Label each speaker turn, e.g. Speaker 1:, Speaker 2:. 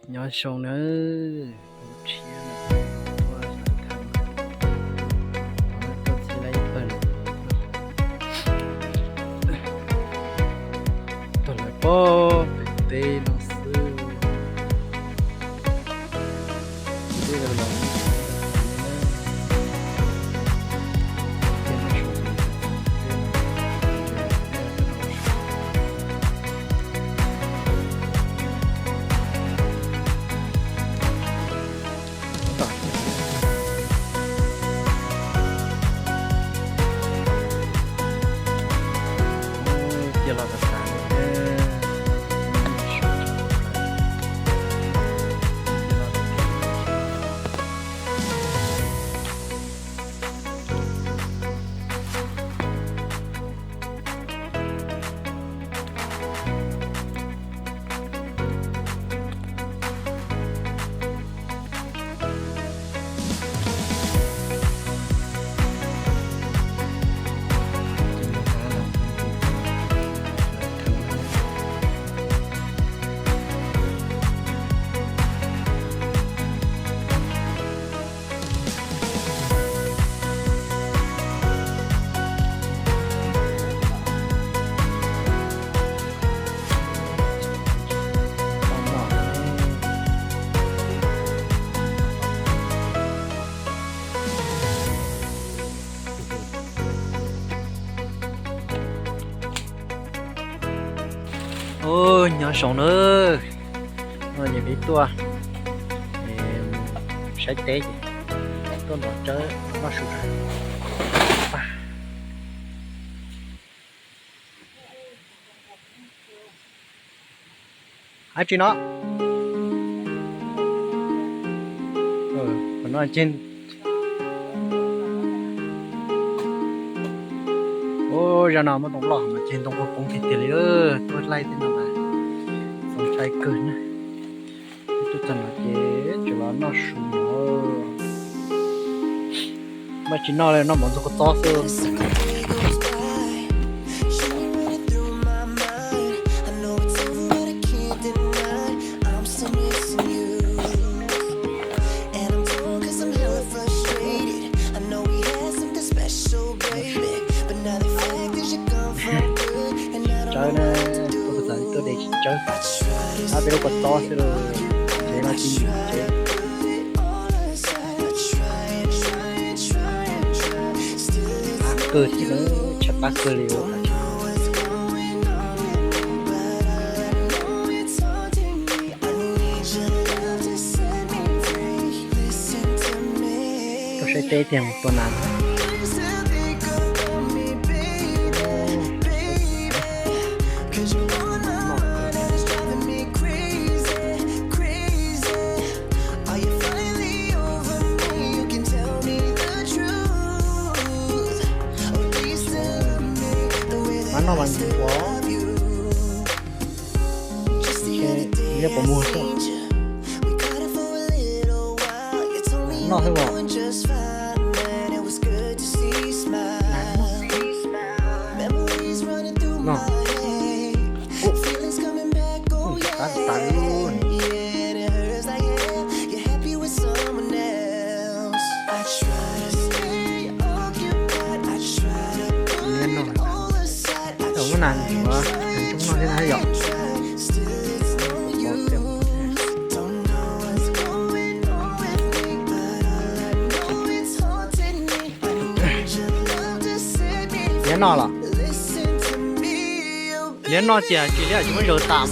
Speaker 1: nhỏ sông nữa chia qua thằng tôi chỉ lấy phần tôi lại bỏ tê nó sư đây là lòng ôi nhỏ sầu nữa rồi nhìn đi tua sẽ té gì tôi bỏ chơi nó sụt ai chị nó nó trên ôi giờ nào mà tổng lọ mà trên tổng có công thịt tiền nữa tôi lấy thế nào mà xong trái cơn tôi chẳng là chế cho nó sụn mà chỉ nó là nó muốn cho có to hơn chơi nè tôi phải tôi để chơi à bây giờ còn to sẽ rồi chế nó chi chế cơ thì nó chặt bát cơ liều tôi sẽ tê tiền một tuần nào nó bằng có cái bộ mua thôi nó thấy không nó tán luôn cái này mà chúng nó sẽ thấy rõ nó là nếu nó chỉ là chỉ mới rồi tạm